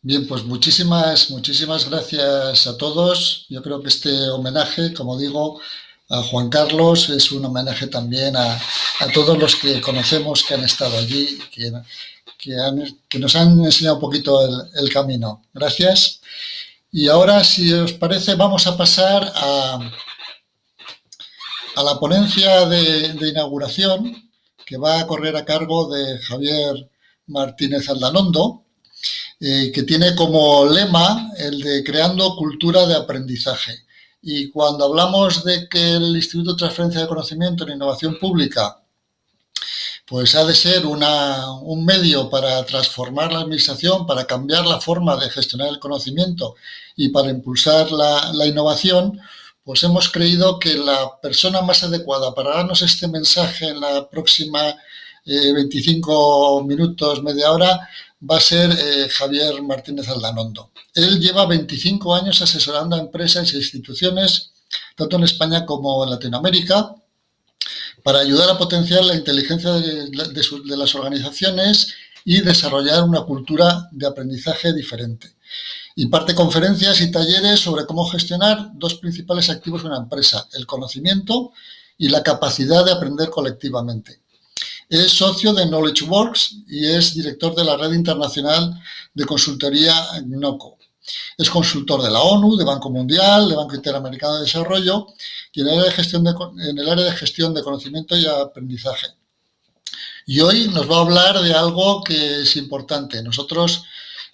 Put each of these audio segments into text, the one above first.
Bien, pues muchísimas gracias a todos. Yo creo que este homenaje, como digo, a Juan Carlos es un homenaje también a todos los que conocemos que han estado allí, que nos han enseñado un poquito el camino. Gracias. Y ahora, si os parece, vamos a pasar a la ponencia de inauguración que va a correr a cargo de Javier Martínez Aldanondo, que tiene como lema el de creando cultura de aprendizaje. Y cuando hablamos de que el Instituto de Transferencia de Conocimiento en Innovación Pública pues ha de ser un medio para transformar la administración, para cambiar la forma de gestionar el conocimiento y para impulsar la innovación, pues hemos creído que la persona más adecuada para darnos este mensaje en la próxima 25 minutos, media hora, va a ser Javier Martínez Aldanondo. Él lleva 25 años asesorando a empresas e instituciones, tanto en España como en Latinoamérica, para ayudar a potenciar la inteligencia de las organizaciones y desarrollar una cultura de aprendizaje diferente. Imparte conferencias y talleres sobre cómo gestionar dos principales activos de una empresa, el conocimiento y la capacidad de aprender colectivamente. Es socio de Knowledge Works y es director de la Red Internacional de Consultoría GNOCO. Es consultor de la ONU, de Banco Mundial, de Banco Interamericano de Desarrollo y en el área de gestión de conocimiento y aprendizaje. Y hoy nos va a hablar de algo que es importante. Nosotros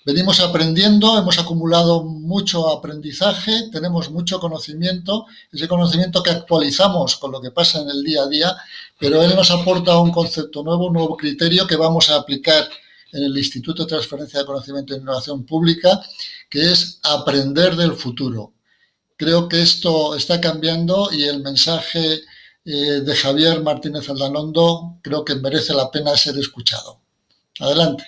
venimos aprendiendo, hemos acumulado mucho aprendizaje, tenemos mucho conocimiento, ese conocimiento que actualizamos con lo que pasa en el día a día, pero él nos aporta un concepto nuevo, un nuevo criterio que vamos a aplicar en el Instituto de Transferencia de Conocimiento e Innovación Pública, que es aprender del futuro. Creo que esto está cambiando y el mensaje de Javier Martínez Aldanondo creo que merece la pena ser escuchado. Adelante.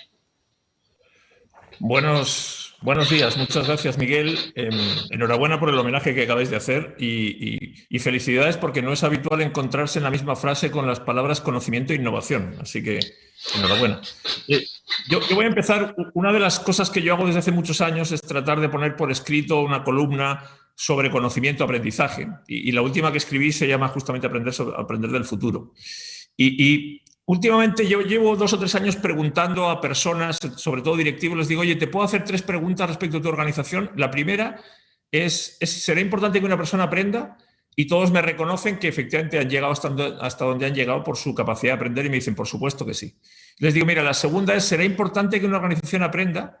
Buenos días, muchas gracias, Miguel. Enhorabuena por el homenaje que acabáis de hacer y felicidades porque no es habitual encontrarse en la misma frase con las palabras conocimiento e innovación, así que enhorabuena. Yo voy a empezar. Una de las cosas que yo hago desde hace muchos años es tratar de poner por escrito una columna sobre conocimiento-aprendizaje y la última que escribí se llama justamente Aprender del futuro. Últimamente yo llevo 2 o 3 años preguntando a personas, sobre todo directivos, les digo, oye, ¿te puedo hacer 3 preguntas respecto a tu organización? La primera es ¿será importante que una persona aprenda? Y todos me reconocen que efectivamente han llegado hasta donde han llegado por su capacidad de aprender y me dicen, por supuesto que sí. Les digo, mira, la segunda es ¿será importante que una organización aprenda?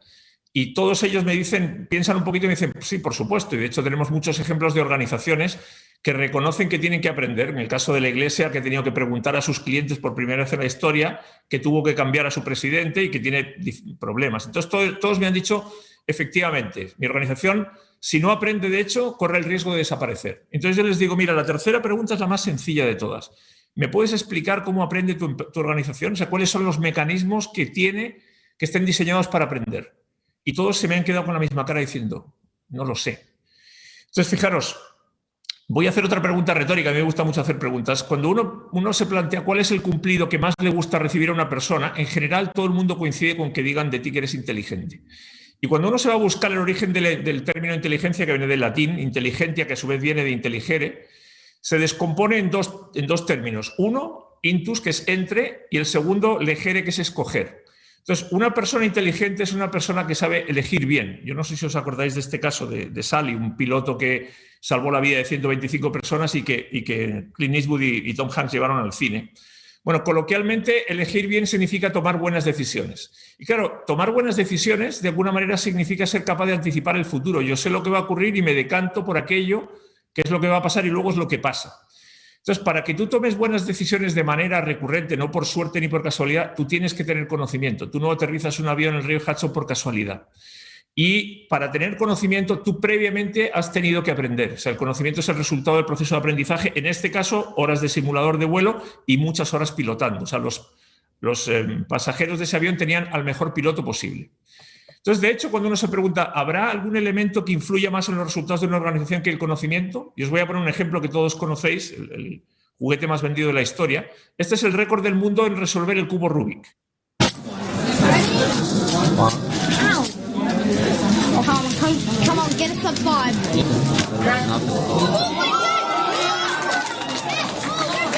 Y todos ellos me dicen, piensan un poquito y me dicen, sí, por supuesto. Y de hecho tenemos muchos ejemplos de organizaciones que reconocen que tienen que aprender. En el caso de la Iglesia, que ha tenido que preguntar a sus clientes por primera vez en la historia, que tuvo que cambiar a su presidente y que tiene problemas. Entonces todos me han dicho, efectivamente, mi organización, si no aprende, de hecho, corre el riesgo de desaparecer. Entonces yo les digo, mira, la tercera pregunta es la más sencilla de todas. ¿Me puedes explicar cómo aprende tu organización? O sea, ¿cuáles son los mecanismos que tiene que estén diseñados para aprender? Y todos se me han quedado con la misma cara diciendo, no lo sé. Entonces, fijaros, voy a hacer otra pregunta retórica. A mí me gusta mucho hacer preguntas. Cuando uno se plantea cuál es el cumplido que más le gusta recibir a una persona, en general todo el mundo coincide con que digan de ti que eres inteligente. Y cuando uno se va a buscar el origen del término inteligencia, que viene del latín, inteligentia, que a su vez viene de intelligere, se descompone en dos términos. Uno, intus, que es entre, y el segundo, legere, que es escoger. Entonces, una persona inteligente es una persona que sabe elegir bien. Yo no sé si os acordáis de este caso de Sully, un piloto que salvó la vida de 125 personas y que Clint Eastwood y Tom Hanks llevaron al cine. Bueno, coloquialmente, elegir bien significa tomar buenas decisiones. Y claro, tomar buenas decisiones de alguna manera significa ser capaz de anticipar el futuro. Yo sé lo que va a ocurrir y me decanto por aquello que es lo que va a pasar y luego es lo que pasa. Entonces, para que tú tomes buenas decisiones de manera recurrente, no por suerte ni por casualidad, tú tienes que tener conocimiento. Tú no aterrizas un avión en el río Hudson por casualidad. Y para tener conocimiento, tú previamente has tenido que aprender. O sea, el conocimiento es el resultado del proceso de aprendizaje. En este caso, horas de simulador de vuelo y muchas horas pilotando. O sea, los pasajeros de ese avión tenían al mejor piloto posible. Entonces, de hecho, cuando uno se pregunta, ¿habrá algún elemento que influya más en los resultados de una organización que el conocimiento? Y os voy a poner un ejemplo que todos conocéis, el juguete más vendido de la historia. Este es el récord del mundo en resolver el cubo Rubik. Come on, get a sub 5.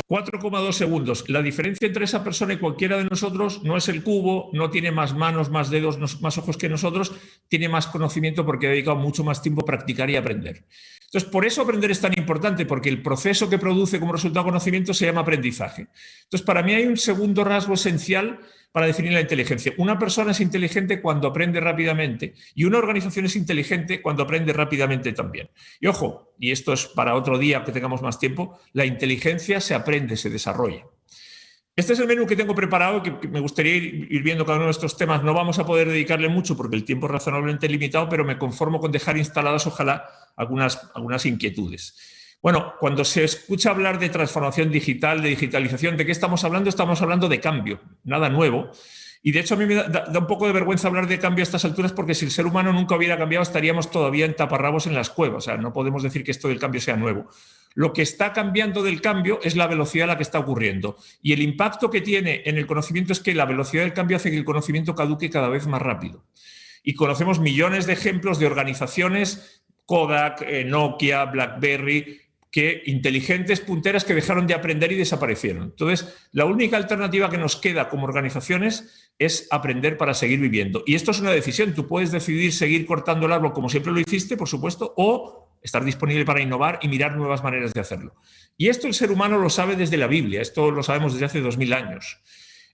4,2 segundos. La diferencia entre esa persona y cualquiera de nosotros no es el cubo, no tiene más manos, más dedos, más ojos que nosotros, tiene más conocimiento porque ha dedicado mucho más tiempo a practicar y aprender. Entonces, por eso aprender es tan importante, porque el proceso que produce como resultado conocimiento se llama aprendizaje. Entonces, para mí hay un segundo rasgo esencial para definir la inteligencia. Una persona es inteligente cuando aprende rápidamente y una organización es inteligente cuando aprende rápidamente también. Y ojo, y esto es para otro día que tengamos más tiempo, la inteligencia se aprende, se desarrolla. Este es el menú que tengo preparado, que me gustaría ir viendo cada uno de estos temas. No vamos a poder dedicarle mucho porque el tiempo es razonablemente limitado, pero me conformo con dejar instaladas, ojalá, algunas inquietudes. Bueno, cuando se escucha hablar de transformación digital, de digitalización, ¿de qué estamos hablando? Estamos hablando de cambio, nada nuevo. Y de hecho a mí me da un poco de vergüenza hablar de cambio a estas alturas porque si el ser humano nunca hubiera cambiado estaríamos todavía en taparrabos en las cuevas. O sea, no podemos decir que esto del cambio sea nuevo. Lo que está cambiando del cambio es la velocidad a la que está ocurriendo. Y el impacto que tiene en el conocimiento es que la velocidad del cambio hace que el conocimiento caduque cada vez más rápido. Y conocemos millones de ejemplos de organizaciones, Kodak, Nokia, BlackBerry, que inteligentes punteras que dejaron de aprender y desaparecieron. Entonces, la única alternativa que nos queda como organizaciones es aprender para seguir viviendo. Y esto es una decisión. Tú puedes decidir seguir cortando el árbol como siempre lo hiciste, por supuesto, o estar disponible para innovar y mirar nuevas maneras de hacerlo. Y esto el ser humano lo sabe desde la Biblia. Esto lo sabemos desde hace 2000 años.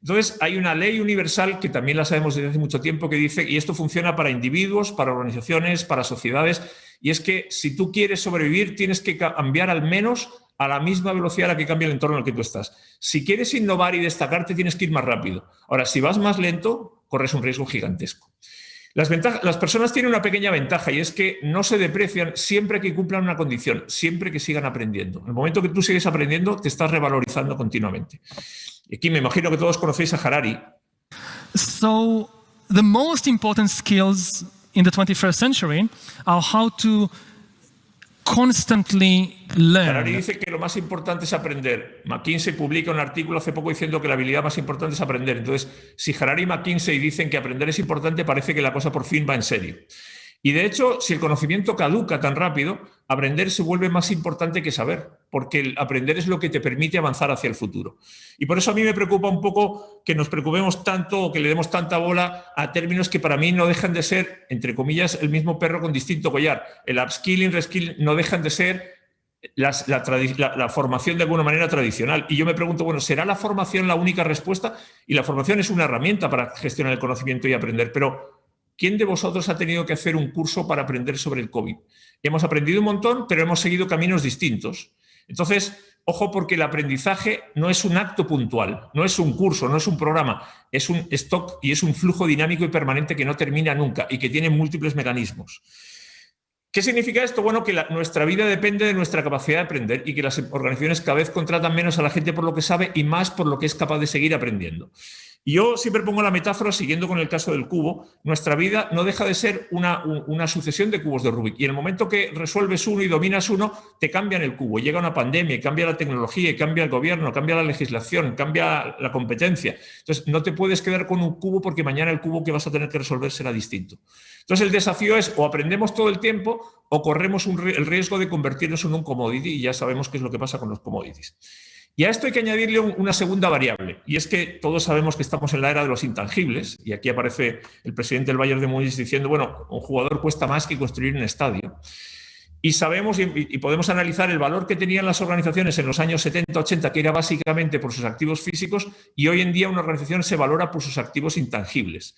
Entonces, hay una ley universal que también la sabemos desde hace mucho tiempo que dice, y esto funciona para individuos, para organizaciones, para sociedades, y es que si tú quieres sobrevivir tienes que cambiar al menos a la misma velocidad a la que cambia el entorno en el que tú estás. Si quieres innovar y destacarte tienes que ir más rápido. Ahora, si vas más lento, corres un riesgo gigantesco. Las personas tienen una pequeña ventaja y es que no se deprecian siempre que cumplan una condición, siempre que sigan aprendiendo. En el momento que tú sigues aprendiendo, te estás revalorizando continuamente. Y aquí me imagino que todos conocéis a Harari. So, the most important skills in the 21st century are how to constantly learn. Harari dice que lo más importante es aprender. McKinsey publica un artículo hace poco diciendo que la habilidad más importante es aprender. Entonces, si Harari y McKinsey dicen que aprender es importante, parece que la cosa por fin va en serio. Y de hecho, si el conocimiento caduca tan rápido, aprender se vuelve más importante que saber, porque el aprender es lo que te permite avanzar hacia el futuro. Y por eso a mí me preocupa un poco que nos preocupemos tanto o que le demos tanta bola a términos que para mí no dejan de ser, entre comillas, el mismo perro con distinto collar. El upskilling, reskilling no dejan de ser la formación de alguna manera tradicional. Y yo me pregunto, bueno, ¿será la formación la única respuesta? Y la formación es una herramienta para gestionar el conocimiento y aprender, pero ¿quién de vosotros ha tenido que hacer un curso para aprender sobre el COVID? Hemos aprendido un montón, pero hemos seguido caminos distintos. Entonces, ojo, porque el aprendizaje no es un acto puntual, no es un curso, no es un programa, es un stock y es un flujo dinámico y permanente que no termina nunca y que tiene múltiples mecanismos. ¿Qué significa esto? Bueno, que nuestra vida depende de nuestra capacidad de aprender y que las organizaciones cada vez contratan menos a la gente por lo que sabe y más por lo que es capaz de seguir aprendiendo. Y yo siempre pongo la metáfora, siguiendo con el caso del cubo, nuestra vida no deja de ser una sucesión de cubos de Rubik. Y en el momento que resuelves uno y dominas uno, te cambian el cubo. Llega una pandemia, y cambia la tecnología, y cambia el gobierno, cambia la legislación, cambia la competencia. Entonces, no te puedes quedar con un cubo porque mañana el cubo que vas a tener que resolver será distinto. Entonces, el desafío es o aprendemos todo el tiempo o corremos el riesgo de convertirnos en un commodity, y ya sabemos qué es lo que pasa con los commodities. Y a esto hay que añadirle una segunda variable, y es que todos sabemos que estamos en la era de los intangibles, y aquí aparece el presidente del Bayern de Múnich diciendo, bueno, un jugador cuesta más que construir un estadio. Y sabemos y podemos analizar el valor que tenían las organizaciones en los años 70-80, que era básicamente por sus activos físicos, y hoy en día una organización se valora por sus activos intangibles.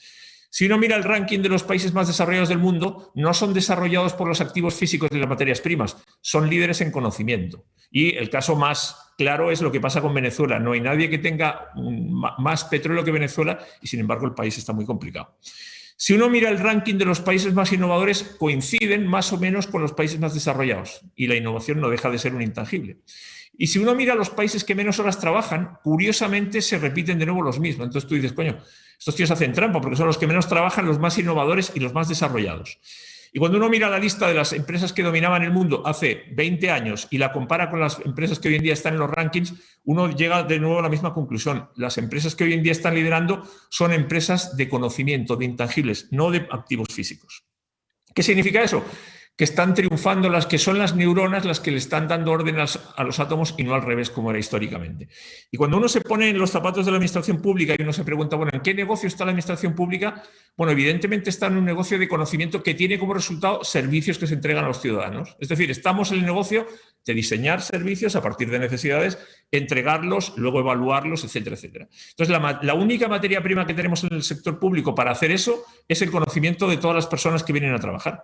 Si uno mira el ranking de los países más desarrollados del mundo, no son desarrollados por los activos físicos de las materias primas, son líderes en conocimiento. Y el caso más claro es lo que pasa con Venezuela. No hay nadie que tenga más petróleo que Venezuela y, sin embargo, el país está muy complicado. Si uno mira el ranking de los países más innovadores, coinciden más o menos con los países más desarrollados y la innovación no deja de ser un intangible. Y si uno mira los países que menos horas trabajan, curiosamente se repiten de nuevo los mismos. Entonces tú dices, coño, estos tíos hacen trampa porque son los que menos trabajan, los más innovadores y los más desarrollados. Y cuando uno mira la lista de las empresas que dominaban el mundo hace 20 años y la compara con las empresas que hoy en día están en los rankings, uno llega de nuevo a la misma conclusión. Las empresas que hoy en día están liderando son empresas de conocimiento, de intangibles, no de activos físicos. ¿Qué significa eso? Que están triunfando las que son las neuronas las que le están dando orden a los átomos y no al revés como era históricamente. Y cuando uno se pone en los zapatos de la administración pública y uno se pregunta, bueno, ¿en qué negocio está la administración pública? Bueno, evidentemente está en un negocio de conocimiento que tiene como resultado servicios que se entregan a los ciudadanos. Es decir, estamos en el negocio de diseñar servicios a partir de necesidades, entregarlos, luego evaluarlos, etcétera, etcétera. Entonces, la única materia prima que tenemos en el sector público para hacer eso es el conocimiento de todas las personas que vienen a trabajar.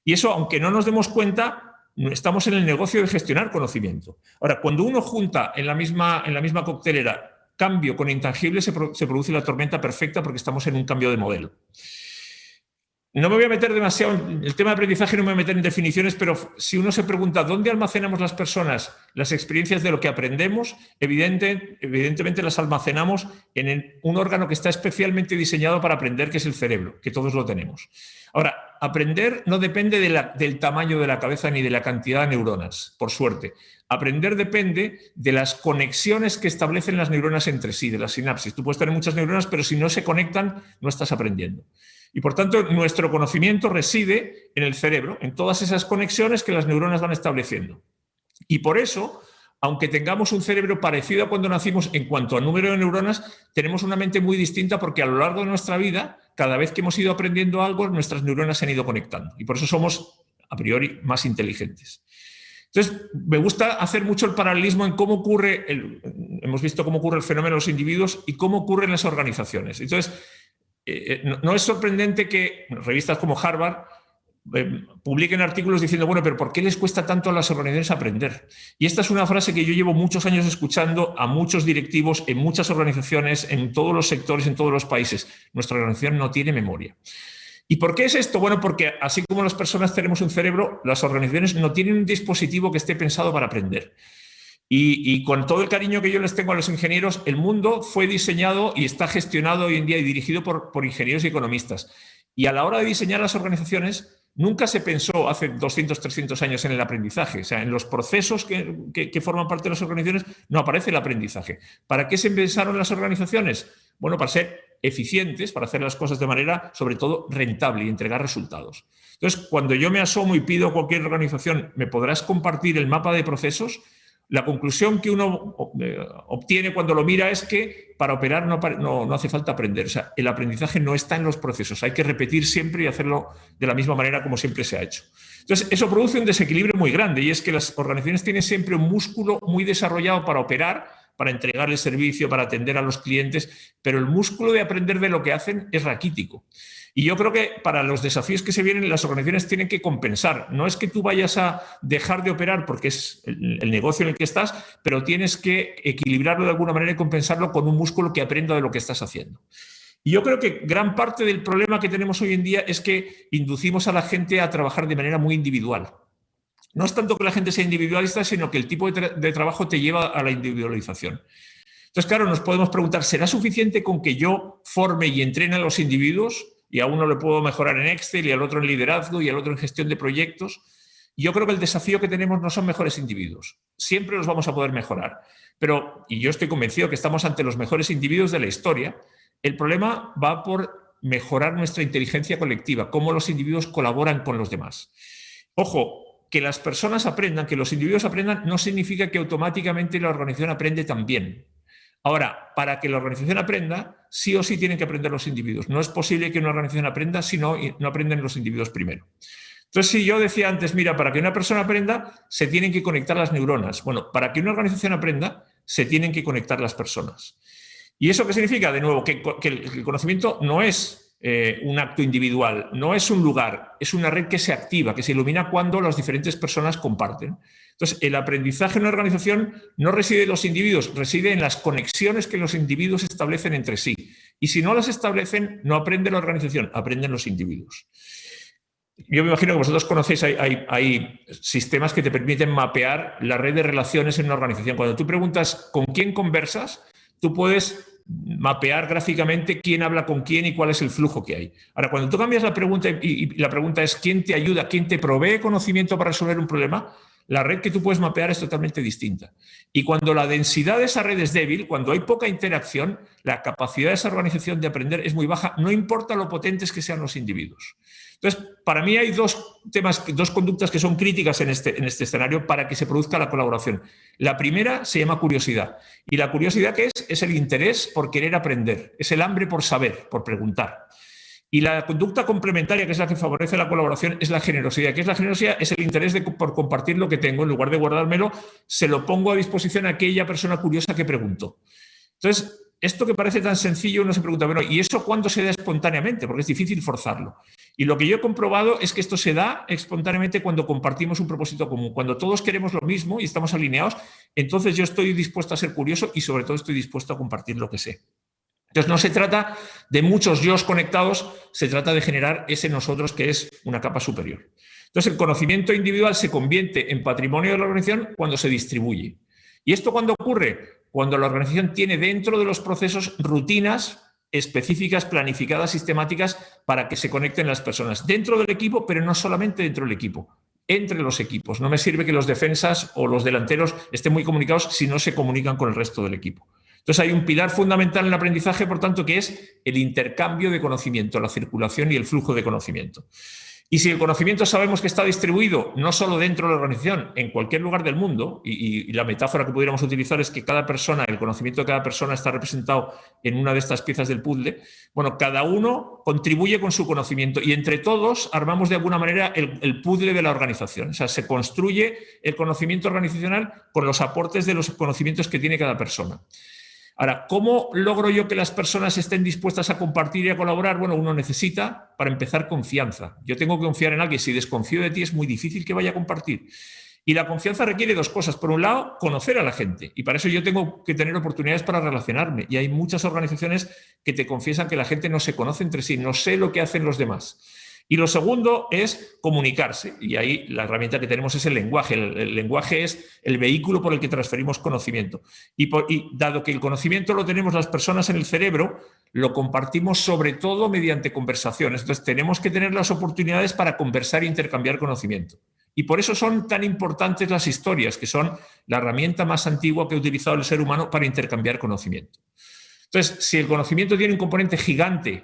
Y eso, aunque no nos demos cuenta, estamos en el negocio de gestionar conocimiento. Ahora, cuando uno junta en la misma coctelera cambio con intangible, se produce la tormenta perfecta porque estamos en un cambio de modelo. No me voy a meter demasiado en el tema de aprendizaje, no me voy a meter en definiciones, pero si uno se pregunta dónde almacenamos las personas las experiencias de lo que aprendemos, evidentemente las almacenamos en un órgano que está especialmente diseñado para aprender, que es el cerebro, que todos lo tenemos. Ahora, aprender no depende del tamaño de la cabeza ni de la cantidad de neuronas, por suerte. Aprender depende de las conexiones que establecen las neuronas entre sí, de las sinapsis. Tú puedes tener muchas neuronas, pero si no se conectan, no estás aprendiendo. Y por tanto, nuestro conocimiento reside en el cerebro, en todas esas conexiones que las neuronas van estableciendo. Y por eso, aunque tengamos un cerebro parecido a cuando nacimos en cuanto al número de neuronas, tenemos una mente muy distinta porque a lo largo de nuestra vida, cada vez que hemos ido aprendiendo algo, nuestras neuronas se han ido conectando. Y por eso somos, a priori, más inteligentes. Entonces, me gusta hacer mucho el paralelismo en cómo ocurre, hemos visto cómo ocurre el fenómeno en los individuos y cómo ocurre en las organizaciones. Entonces, no es sorprendente que revistas como Harvard publiquen artículos diciendo, bueno, pero ¿por qué les cuesta tanto a las organizaciones aprender? Y esta es una frase que yo llevo muchos años escuchando a muchos directivos en muchas organizaciones, en todos los sectores, en todos los países. Nuestra organización no tiene memoria. ¿Y por qué es esto? Bueno, porque así como las personas tenemos un cerebro, las organizaciones no tienen un dispositivo que esté pensado para aprender. Y con todo el cariño que yo les tengo a los ingenieros, el mundo fue diseñado y está gestionado hoy en día y dirigido por ingenieros y economistas. Y a la hora de diseñar las organizaciones, nunca se pensó hace 200, 300 años en el aprendizaje. O sea, en los procesos que forman parte de las organizaciones no aparece el aprendizaje. ¿Para qué se pensaron las organizaciones? Bueno, para ser eficientes, para hacer las cosas de manera, sobre todo, rentable y entregar resultados. Entonces, cuando yo me asomo y pido a cualquier organización, ¿me podrás compartir el mapa de procesos? La conclusión que uno obtiene cuando lo mira es que para operar no hace falta aprender. O sea, el aprendizaje no está en los procesos. Hay que repetir siempre y hacerlo de la misma manera como siempre se ha hecho. Entonces, eso produce un desequilibrio muy grande y es que las organizaciones tienen siempre un músculo muy desarrollado para operar, para entregar el servicio, para atender a los clientes, pero el músculo de aprender de lo que hacen es raquítico. Y yo creo que para los desafíos que se vienen, las organizaciones tienen que compensar. No es que tú vayas a dejar de operar porque es el negocio en el que estás, pero tienes que equilibrarlo de alguna manera y compensarlo con un músculo que aprenda de lo que estás haciendo. Y yo creo que gran parte del problema que tenemos hoy en día es que inducimos a la gente a trabajar de manera muy individual. No es tanto que la gente sea individualista, sino que el tipo de trabajo te lleva a la individualización. Entonces, claro, nos podemos preguntar, ¿será suficiente con que yo forme y entrene a los individuos? Y a uno le puedo mejorar en Excel y al otro en liderazgo y al otro en gestión de proyectos. Y yo creo que el desafío que tenemos no son mejores individuos. Siempre los vamos a poder mejorar. Pero, y yo estoy convencido que estamos ante los mejores individuos de la historia, el problema va por mejorar nuestra inteligencia colectiva, cómo los individuos colaboran con los demás. Ojo, que las personas aprendan, que los individuos aprendan, no significa que automáticamente la organización aprende también. Ahora, para que la organización aprenda, sí o sí tienen que aprender los individuos. No es posible que una organización aprenda si no aprenden los individuos primero. Entonces, si yo decía antes, mira, para que una persona aprenda, se tienen que conectar las neuronas. Bueno, para que una organización aprenda, se tienen que conectar las personas. ¿Y eso qué significa? De nuevo, que el conocimiento no es un acto individual, no es un lugar, es una red que se activa, que se ilumina cuando las diferentes personas comparten. Entonces, el aprendizaje en una organización no reside en los individuos, reside en las conexiones que los individuos establecen entre sí. Y si no las establecen, no aprende la organización, aprenden los individuos. Yo me imagino que vosotros conocéis, hay sistemas que te permiten mapear la red de relaciones en una organización. Cuando tú preguntas con quién conversas, tú puedes mapear gráficamente quién habla con quién y cuál es el flujo que hay. Ahora, cuando tú cambias la pregunta y la pregunta es quién te ayuda, quién te provee conocimiento para resolver un problema, la red que tú puedes mapear es totalmente distinta. Y cuando la densidad de esa red es débil, cuando hay poca interacción, la capacidad de esa organización de aprender es muy baja, no importa lo potentes que sean los individuos. Entonces, para mí hay dos conductas que son críticas en este escenario para que se produzca la colaboración. La primera se llama curiosidad. Y la curiosidad, ¿qué es? Es el interés por querer aprender, es el hambre por saber, por preguntar. Y la conducta complementaria, que es la que favorece la colaboración, es la generosidad. ¿Qué es la generosidad? Es el interés por compartir lo que tengo. En lugar de guardármelo, se lo pongo a disposición a aquella persona curiosa que preguntó. Entonces, esto que parece tan sencillo, uno se pregunta, bueno, ¿y eso cuándo se da espontáneamente? Porque es difícil forzarlo. Y lo que yo he comprobado es que esto se da espontáneamente cuando compartimos un propósito común. Cuando todos queremos lo mismo y estamos alineados, entonces yo estoy dispuesto a ser curioso y sobre todo estoy dispuesto a compartir lo que sé. Entonces, no se trata de muchos yos conectados, se trata de generar ese nosotros que es una capa superior. Entonces, el conocimiento individual se convierte en patrimonio de la organización cuando se distribuye. ¿Y esto cuándo ocurre? Cuando la organización tiene dentro de los procesos rutinas específicas, planificadas, sistemáticas, para que se conecten las personas dentro del equipo, pero no solamente dentro del equipo, entre los equipos. No me sirve que los defensas o los delanteros estén muy comunicados si no se comunican con el resto del equipo. Entonces hay un pilar fundamental en el aprendizaje, por tanto, que es el intercambio de conocimiento, la circulación y el flujo de conocimiento. Y si el conocimiento sabemos que está distribuido no solo dentro de la organización, en cualquier lugar del mundo, y la metáfora que pudiéramos utilizar es que cada persona, el conocimiento de cada persona está representado en una de estas piezas del puzzle, bueno, cada uno contribuye con su conocimiento y entre todos armamos de alguna manera el puzzle de la organización. O sea, se construye el conocimiento organizacional con los aportes de los conocimientos que tiene cada persona. Ahora, ¿cómo logro yo que las personas estén dispuestas a compartir y a colaborar? Bueno, uno necesita, para empezar, confianza. Yo tengo que confiar en alguien. Si desconfío de ti, es muy difícil que vaya a compartir. Y la confianza requiere dos cosas. Por un lado, conocer a la gente. Y para eso yo tengo que tener oportunidades para relacionarme. Y hay muchas organizaciones que te confiesan que la gente no se conoce entre sí, no sé lo que hacen los demás. Y lo segundo es comunicarse. Y ahí la herramienta que tenemos es el lenguaje. El lenguaje es el vehículo por el que transferimos conocimiento. Y dado que el conocimiento lo tenemos las personas en el cerebro, lo compartimos sobre todo mediante conversaciones. Entonces tenemos que tener las oportunidades para conversar e intercambiar conocimiento. Y por eso son tan importantes las historias, que son la herramienta más antigua que ha utilizado el ser humano para intercambiar conocimiento. Entonces, si el conocimiento tiene un componente gigante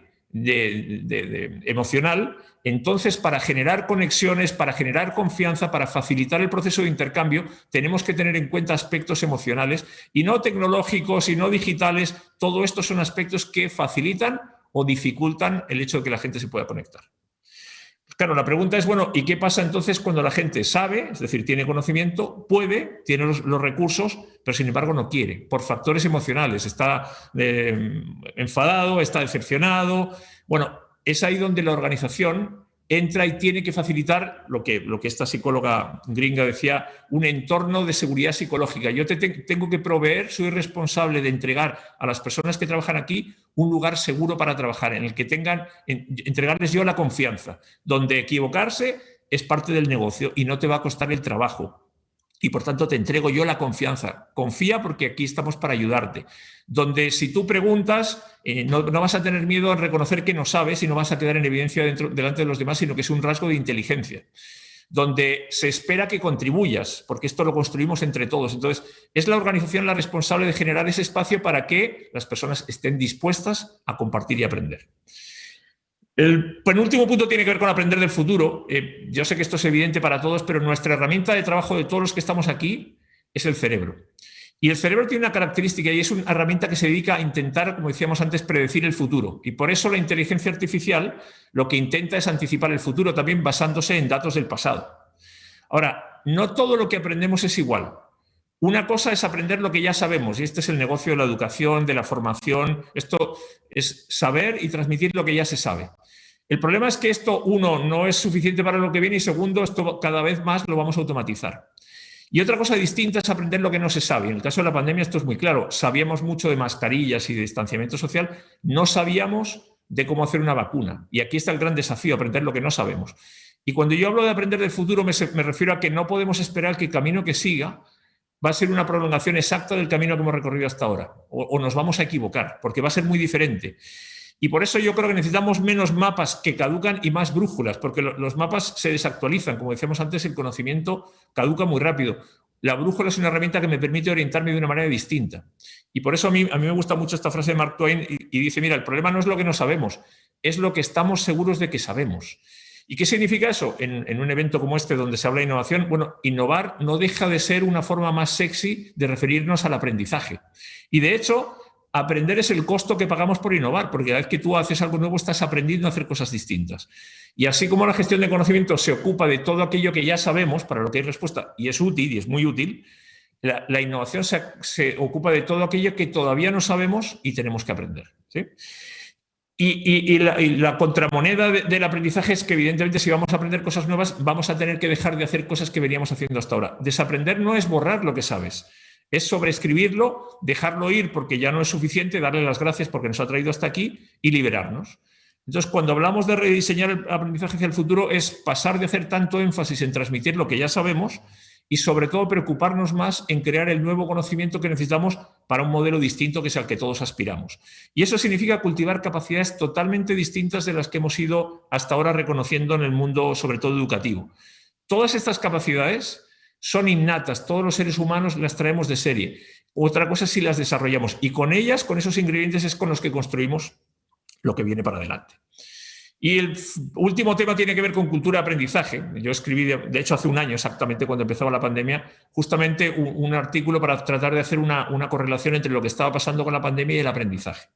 emocional, entonces para generar conexiones, para generar confianza, para facilitar el proceso de intercambio, tenemos que tener en cuenta aspectos emocionales y no tecnológicos y no digitales. Todo esto son aspectos que facilitan o dificultan el hecho de que la gente se pueda conectar. Claro, la pregunta es, bueno, ¿y qué pasa entonces cuando la gente sabe, es decir, tiene conocimiento, puede, tiene los recursos, pero sin embargo no quiere, por factores emocionales, está enfadado, está decepcionado? Bueno, es ahí donde la organización entra y tiene que facilitar lo que esta psicóloga gringa decía, un entorno de seguridad psicológica. Yo tengo que proveer, soy responsable de entregar a las personas que trabajan aquí un lugar seguro para trabajar, en el que entregarles yo la confianza, donde equivocarse es parte del negocio y no te va a costar el trabajo. Y por tanto te entrego yo la confianza. Confía porque aquí estamos para ayudarte. Donde si tú preguntas, no vas a tener miedo a reconocer que no sabes y no vas a quedar en evidencia delante de los demás, sino que es un rasgo de inteligencia. Donde se espera que contribuyas, porque esto lo construimos entre todos. Entonces, es la organización la responsable de generar ese espacio para que las personas estén dispuestas a compartir y aprender. El penúltimo punto tiene que ver con aprender del futuro. Yo sé que esto es evidente para todos, pero nuestra herramienta de trabajo de todos los que estamos aquí es el cerebro. Y el cerebro tiene una característica y es una herramienta que se dedica a intentar, como decíamos antes, predecir el futuro. Y por eso la inteligencia artificial lo que intenta es anticipar el futuro, también basándose en datos del pasado. Ahora, no todo lo que aprendemos es igual. Una cosa es aprender lo que ya sabemos, y este es el negocio de la educación, de la formación. Esto es saber y transmitir lo que ya se sabe. El problema es que esto, uno, no es suficiente para lo que viene y segundo, esto cada vez más lo vamos a automatizar. Y otra cosa distinta es aprender lo que no se sabe. En el caso de la pandemia esto es muy claro. Sabíamos mucho de mascarillas y de distanciamiento social, no sabíamos de cómo hacer una vacuna. Y aquí está el gran desafío, aprender lo que no sabemos. Y cuando yo hablo de aprender del futuro me refiero a que no podemos esperar que el camino que siga va a ser una prolongación exacta del camino que hemos recorrido hasta ahora. O nos vamos a equivocar, porque va a ser muy diferente. Y por eso yo creo que necesitamos menos mapas que caducan y más brújulas, porque los mapas se desactualizan. Como decíamos antes, el conocimiento caduca muy rápido. La brújula es una herramienta que me permite orientarme de una manera distinta. Y por eso a mí me gusta mucho esta frase de Mark Twain y dice, mira, el problema no es lo que no sabemos, es lo que estamos seguros de que sabemos. ¿Y qué significa eso? En un evento como este donde se habla de innovación, bueno, innovar no deja de ser una forma más sexy de referirnos al aprendizaje. Y de hecho, aprender es el costo que pagamos por innovar, porque cada vez que tú haces algo nuevo estás aprendiendo a hacer cosas distintas. Y así como la gestión de conocimiento se ocupa de todo aquello que ya sabemos, para lo que hay respuesta, y es útil, y es muy útil, la innovación se ocupa de todo aquello que todavía no sabemos y tenemos que aprender, ¿sí? Y la contramoneda del aprendizaje es que, evidentemente, si vamos a aprender cosas nuevas, vamos a tener que dejar de hacer cosas que veníamos haciendo hasta ahora. Desaprender no es borrar lo que sabes, es sobreescribirlo, dejarlo ir porque ya no es suficiente, darle las gracias porque nos ha traído hasta aquí y liberarnos. Entonces, cuando hablamos de rediseñar el aprendizaje hacia el futuro, es pasar de hacer tanto énfasis en transmitir lo que ya sabemos y, sobre todo, preocuparnos más en crear el nuevo conocimiento que necesitamos para un modelo distinto que es al que todos aspiramos. Y eso significa cultivar capacidades totalmente distintas de las que hemos ido hasta ahora reconociendo en el mundo, sobre todo educativo. Todas estas capacidades son innatas, todos los seres humanos las traemos de serie. Otra cosa es si las desarrollamos. Y con ellas, con esos ingredientes, es con los que construimos lo que viene para adelante. Y el último tema tiene que ver con cultura de aprendizaje. Yo escribí, de hecho, hace un año exactamente, cuando empezaba la pandemia, justamente un artículo para tratar de hacer una correlación entre lo que estaba pasando con la pandemia y el aprendizaje.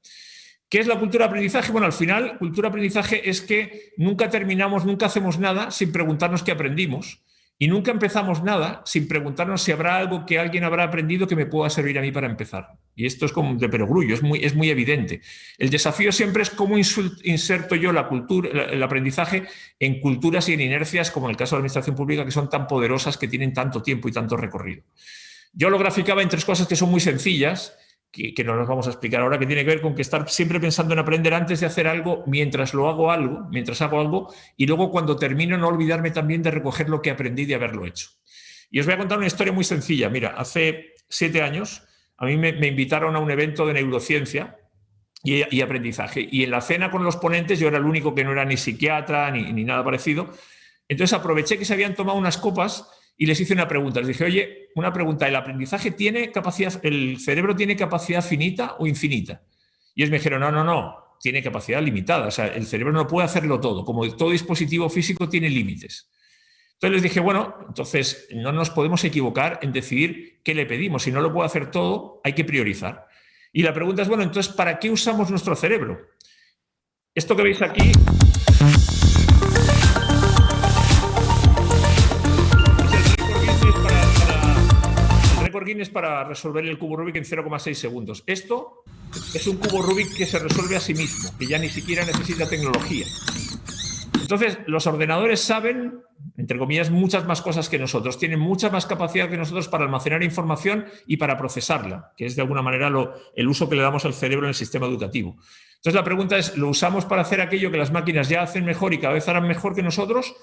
¿Qué es la cultura de aprendizaje? Bueno, al final, cultura de aprendizaje es que nunca terminamos, nunca hacemos nada sin preguntarnos qué aprendimos. Y nunca empezamos nada sin preguntarnos si habrá algo que alguien habrá aprendido que me pueda servir a mí para empezar. Y esto es como de perogrullo, es muy evidente. El desafío siempre es cómo inserto yo la cultura, el aprendizaje en culturas y en inercias, como en el caso de la administración pública, que son tan poderosas, que tienen tanto tiempo y tanto recorrido. Yo lo graficaba en tres cosas que son muy sencillas, que no nos vamos a explicar ahora, que tiene que ver con que estar siempre pensando en aprender antes de hacer algo, mientras hago algo, y luego cuando termino no olvidarme también de recoger lo que aprendí de haberlo hecho. Y os voy a contar una historia muy sencilla. Mira, hace 7 años a mí me invitaron a un evento de neurociencia y aprendizaje, y en la cena con los ponentes yo era el único que no era ni psiquiatra ni nada parecido. Entonces aproveché que se habían tomado unas copas y les hice una pregunta. Les dije, oye, una pregunta, ¿el aprendizaje tiene capacidad, el cerebro tiene capacidad finita o infinita? Y ellos me dijeron, no, tiene capacidad limitada. O sea, el cerebro no puede hacerlo todo. Como todo dispositivo físico tiene límites. Entonces les dije, bueno, entonces no nos podemos equivocar en decidir qué le pedimos. Si no lo puede hacer todo, hay que priorizar. Y la pregunta es, bueno, entonces, ¿para qué usamos nuestro cerebro? Esto que veis aquí... Guinness para resolver el cubo Rubik en 0,6 segundos. Esto es un cubo Rubik que se resuelve a sí mismo, que ya ni siquiera necesita tecnología. Entonces, los ordenadores saben, entre comillas, muchas más cosas que nosotros, tienen mucha más capacidad que nosotros para almacenar información y para procesarla, que es de alguna manera el uso que le damos al cerebro en el sistema educativo. Entonces, la pregunta es, ¿lo usamos para hacer aquello que las máquinas ya hacen mejor y cada vez harán mejor que nosotros?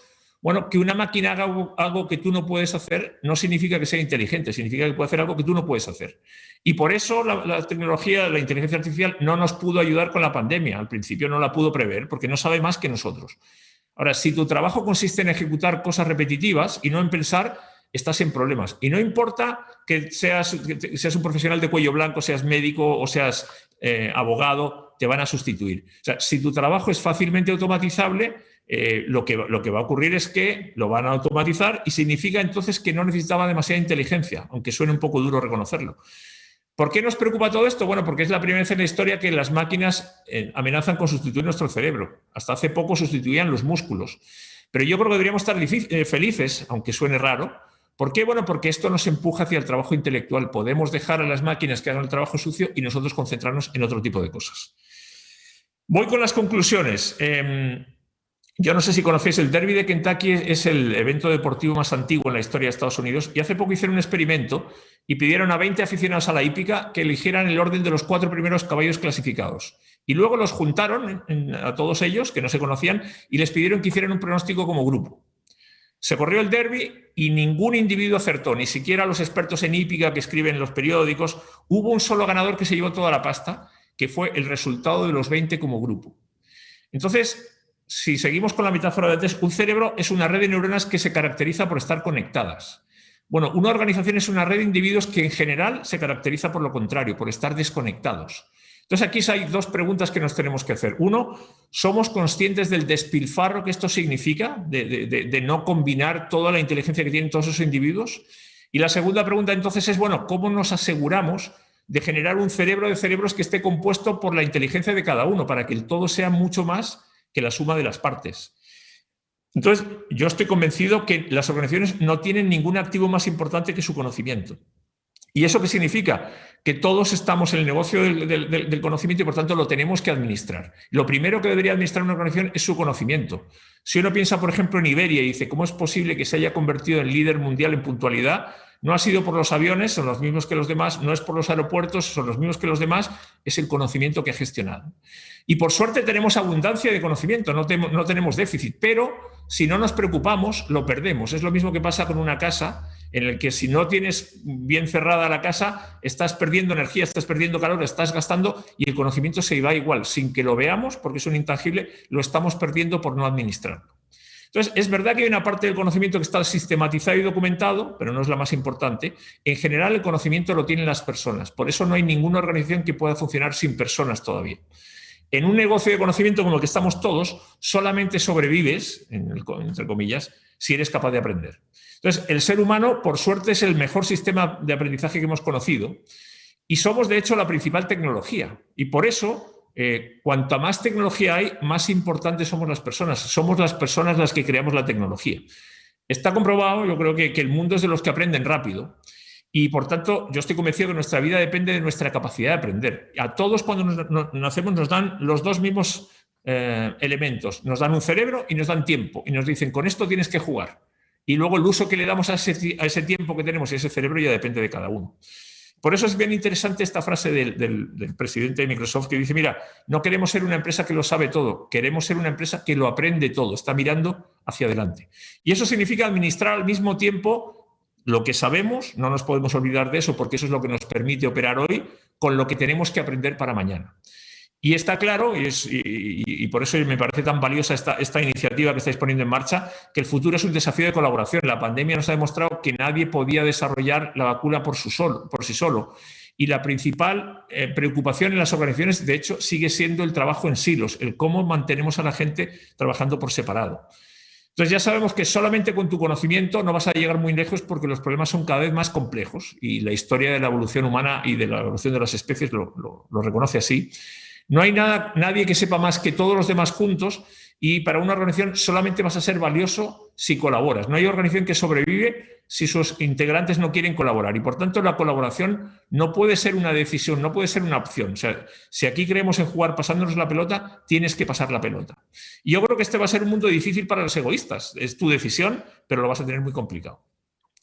Bueno, que una máquina haga algo que tú no puedes hacer no significa que sea inteligente, significa que puede hacer algo que tú no puedes hacer. Y por eso la tecnología, la inteligencia artificial no nos pudo ayudar con la pandemia. Al principio no la pudo prever porque no sabe más que nosotros. Ahora, si tu trabajo consiste en ejecutar cosas repetitivas y no en pensar, estás en problemas. Y no importa que seas un profesional de cuello blanco, seas médico o seas abogado, te van a sustituir. O sea, si tu trabajo es fácilmente automatizable, lo que va a ocurrir es que lo van a automatizar y significa entonces que no necesitaba demasiada inteligencia, aunque suene un poco duro reconocerlo. ¿Por qué nos preocupa todo esto? Bueno, porque es la primera vez en la historia que las máquinas amenazan con sustituir nuestro cerebro. Hasta hace poco sustituían los músculos. Pero yo creo que deberíamos estar felices, aunque suene raro. ¿Por qué? Bueno, porque esto nos empuja hacia el trabajo intelectual. Podemos dejar a las máquinas que hagan el trabajo sucio y nosotros concentrarnos en otro tipo de cosas. Voy con las conclusiones. Yo no sé si conocéis, el Derby de Kentucky es el evento deportivo más antiguo en la historia de Estados Unidos, y hace poco hicieron un experimento y pidieron a 20 aficionados a la hípica que eligieran el orden de los 4 primeros caballos clasificados. Y luego los juntaron a todos ellos, que no se conocían, y les pidieron que hicieran un pronóstico como grupo. Se corrió el Derby y ningún individuo acertó, ni siquiera los expertos en hípica que escriben en los periódicos. Hubo un solo ganador que se llevó toda la pasta, que fue el resultado de los 20 como grupo. Entonces, si seguimos con la metáfora de antes, un cerebro es una red de neuronas que se caracteriza por estar conectadas. Bueno, una organización es una red de individuos que en general se caracteriza por lo contrario, por estar desconectados. Entonces aquí hay dos preguntas que nos tenemos que hacer. Uno, ¿somos conscientes del despilfarro que esto significa, de no combinar toda la inteligencia que tienen todos esos individuos? Y la segunda pregunta entonces es, bueno, ¿cómo nos aseguramos de generar un cerebro de cerebros que esté compuesto por la inteligencia de cada uno, para que el todo sea mucho más que la suma de las partes? Entonces, yo estoy convencido que las organizaciones no tienen ningún activo más importante que su conocimiento. ¿Y eso qué significa? Que todos estamos en el negocio del conocimiento y, por tanto, lo tenemos que administrar. Lo primero que debería administrar una organización es su conocimiento. Si uno piensa, por ejemplo, en Iberia y dice, ¿cómo es posible que se haya convertido en líder mundial en puntualidad? No ha sido por los aviones, son los mismos que los demás, no es por los aeropuertos, son los mismos que los demás, es el conocimiento que ha gestionado. Y por suerte tenemos abundancia de conocimiento, no tenemos déficit, pero si no nos preocupamos, lo perdemos. Es lo mismo que pasa con una casa, en el que si no tienes bien cerrada la casa, estás perdiendo energía, estás perdiendo calor, estás gastando y el conocimiento se va igual. Sin que lo veamos, porque es un intangible, lo estamos perdiendo por no administrarlo. Entonces, es verdad que hay una parte del conocimiento que está sistematizado y documentado, pero no es la más importante. En general, el conocimiento lo tienen las personas. Por eso no hay ninguna organización que pueda funcionar sin personas todavía. En un negocio de conocimiento como el que estamos todos, solamente sobrevives, entre comillas, si eres capaz de aprender. Entonces, el ser humano, por suerte, es el mejor sistema de aprendizaje que hemos conocido y somos, de hecho, la principal tecnología. Y por eso, cuanta más tecnología hay, más importantes somos las personas. Somos las personas las que creamos la tecnología. Está comprobado, yo creo que el mundo es de los que aprenden rápido. Y, por tanto, yo estoy convencido que nuestra vida depende de nuestra capacidad de aprender. A todos, cuando nacemos, nos dan los dos mismos elementos. Nos dan un cerebro y nos dan tiempo. Y nos dicen, con esto tienes que jugar. Y luego el uso que le damos a ese tiempo que tenemos y a ese cerebro ya depende de cada uno. Por eso es bien interesante esta frase del presidente de Microsoft que dice, mira, no queremos ser una empresa que lo sabe todo, queremos ser una empresa que lo aprende todo, está mirando hacia adelante. Y eso significa administrar al mismo tiempo lo que sabemos, no nos podemos olvidar de eso porque eso es lo que nos permite operar hoy, con lo que tenemos que aprender para mañana. Y está claro, y por eso me parece tan valiosa esta iniciativa que estáis poniendo en marcha, que el futuro es un desafío de colaboración. La pandemia nos ha demostrado que nadie podía desarrollar la vacuna por sí solo. Y la principal preocupación en las organizaciones, de hecho, sigue siendo el trabajo en silos, el cómo mantenemos a la gente trabajando por separado. Entonces ya sabemos que solamente con tu conocimiento no vas a llegar muy lejos porque los problemas son cada vez más complejos y la historia de la evolución humana y de la evolución de las especies lo reconoce así. No hay nadie que sepa más que todos los demás juntos y para una organización solamente vas a ser valioso si colaboras. No hay organización que sobrevive si sus integrantes no quieren colaborar y, por tanto, la colaboración no puede ser una decisión, no puede ser una opción. O sea, si aquí creemos en jugar pasándonos la pelota, tienes que pasar la pelota. Y yo creo que este va a ser un mundo difícil para los egoístas. Es tu decisión, pero lo vas a tener muy complicado.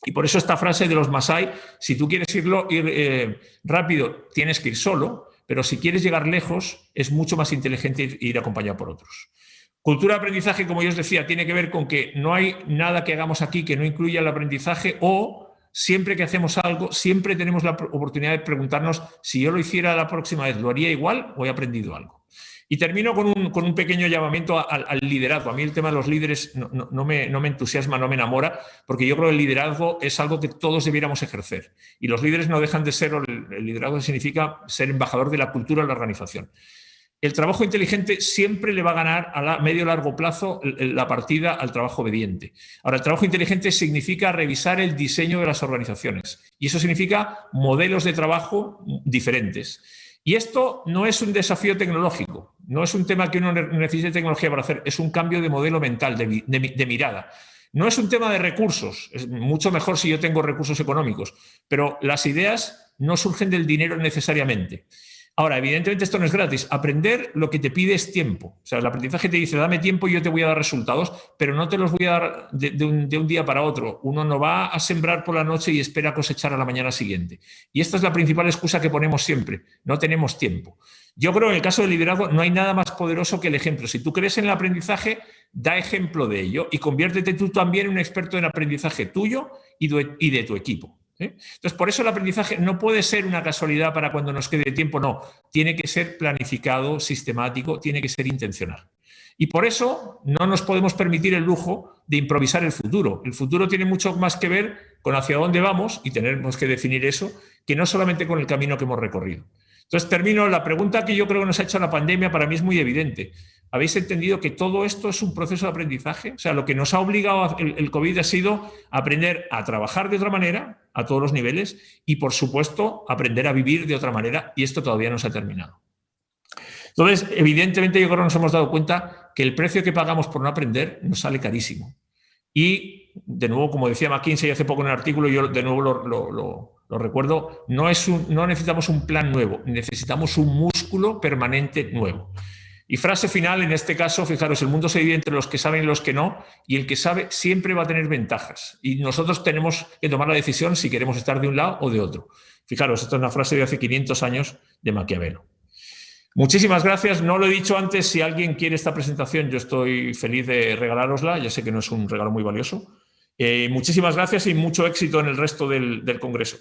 Y por eso esta frase de los Masái, si tú quieres ir rápido, tienes que ir solo. Pero si quieres llegar lejos, es mucho más inteligente ir acompañado por otros. Cultura de aprendizaje, como yo os decía, tiene que ver con que no hay nada que hagamos aquí que no incluya el aprendizaje o siempre que hacemos algo, siempre tenemos la oportunidad de preguntarnos si yo lo hiciera la próxima vez, ¿lo haría igual o he aprendido algo? Y termino con un pequeño llamamiento al liderazgo. A mí el tema de los líderes no me entusiasma, no me enamora, porque yo creo que el liderazgo es algo que todos debiéramos ejercer. Y los líderes no dejan de ser, el liderazgo significa ser embajador de la cultura de la organización. El trabajo inteligente siempre le va a ganar a medio y largo plazo la partida al trabajo obediente. Ahora, el trabajo inteligente significa revisar el diseño de las organizaciones. Y eso significa modelos de trabajo diferentes. Y esto no es un desafío tecnológico, no es un tema que uno necesite tecnología para hacer, es un cambio de modelo mental, de mirada. No es un tema de recursos, es mucho mejor si yo tengo recursos económicos, pero las ideas no surgen del dinero necesariamente. Ahora, evidentemente esto no es gratis. Aprender lo que te pide es tiempo. O sea, el aprendizaje te dice, dame tiempo y yo te voy a dar resultados, pero no te los voy a dar de un día para otro. Uno no va a sembrar por la noche y espera cosechar a la mañana siguiente. Y esta es la principal excusa que ponemos siempre. No tenemos tiempo. Yo creo que en el caso del liderazgo no hay nada más poderoso que el ejemplo. Si tú crees en el aprendizaje, da ejemplo de ello y conviértete tú también en un experto en aprendizaje tuyo y de tu equipo. Entonces, por eso el aprendizaje no puede ser una casualidad para cuando nos quede tiempo, no. Tiene que ser planificado, sistemático, tiene que ser intencional. Y por eso no nos podemos permitir el lujo de improvisar el futuro. El futuro tiene mucho más que ver con hacia dónde vamos, y tenemos que definir eso, que no solamente con el camino que hemos recorrido. Entonces, termino. La pregunta que yo creo que nos ha hecho la pandemia para mí es muy evidente. ¿Habéis entendido que todo esto es un proceso de aprendizaje? O sea, lo que nos ha obligado el COVID ha sido aprender a trabajar de otra manera, a todos los niveles, y, por supuesto, aprender a vivir de otra manera, y esto todavía no se ha terminado. Entonces, evidentemente, yo creo que nos hemos dado cuenta que el precio que pagamos por no aprender nos sale carísimo. Y, de nuevo, como decía McKinsey hace poco en el artículo, yo de nuevo lo recuerdo, no necesitamos un plan nuevo, necesitamos un músculo permanente nuevo. Y frase final, en este caso, fijaros, el mundo se divide entre los que saben y los que no, y el que sabe siempre va a tener ventajas. Y nosotros tenemos que tomar la decisión si queremos estar de un lado o de otro. Fijaros, esta es una frase de hace 500 años de Maquiavelo. Muchísimas gracias. No lo he dicho antes, si alguien quiere esta presentación, yo estoy feliz de regalárosla. Ya sé que no es un regalo muy valioso. Muchísimas gracias y mucho éxito en el resto del Congreso.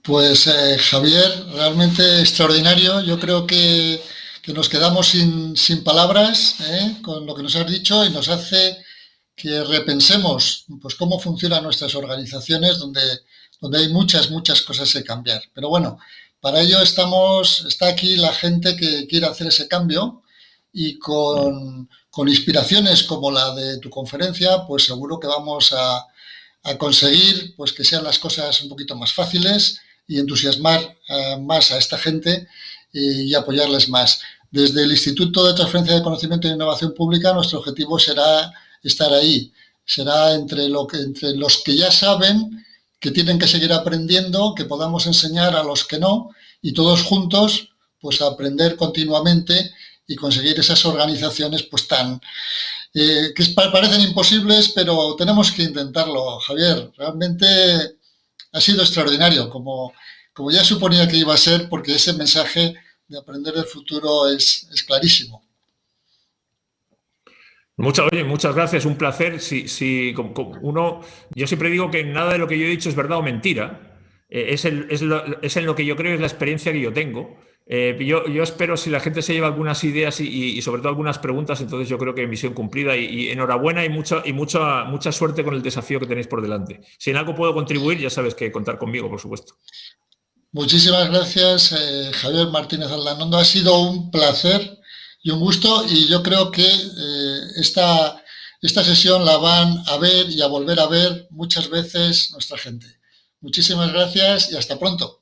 Pues Javier, realmente extraordinario. Yo creo que nos quedamos sin palabras con lo que nos has dicho, y nos hace que repensemos pues cómo funcionan nuestras organizaciones, donde hay muchas cosas que cambiar. Pero bueno, para ello está aquí la gente que quiere hacer ese cambio, y con inspiraciones como la de tu conferencia, pues seguro que vamos a conseguir pues que sean las cosas un poquito más fáciles, y entusiasmar más a esta gente y apoyarles más. Desde el Instituto de Transferencia de Conocimiento e Innovación Pública, nuestro objetivo será estar ahí, será entre los que ya saben que tienen que seguir aprendiendo, que podamos enseñar a los que no, y todos juntos pues aprender continuamente y conseguir esas organizaciones pues que parecen imposibles, pero tenemos que intentarlo. Javier, realmente ha sido extraordinario, como ya suponía que iba a ser, porque ese mensaje de aprender del futuro es clarísimo. Muchas gracias, un placer. Yo siempre digo que nada de lo que yo he dicho es verdad o mentira. Es en lo que yo creo, es la experiencia que yo tengo. Yo espero, si la gente se lleva algunas ideas y sobre todo algunas preguntas, entonces yo creo que misión cumplida, y enhorabuena y mucha suerte con el desafío que tenéis por delante. Si en algo puedo contribuir, ya sabes que contar conmigo, por supuesto. Muchísimas gracias, Javier Martínez Aldanondo. Ha sido un placer y un gusto, y yo creo que esta sesión la van a ver y a volver a ver muchas veces nuestra gente. Muchísimas gracias y hasta pronto.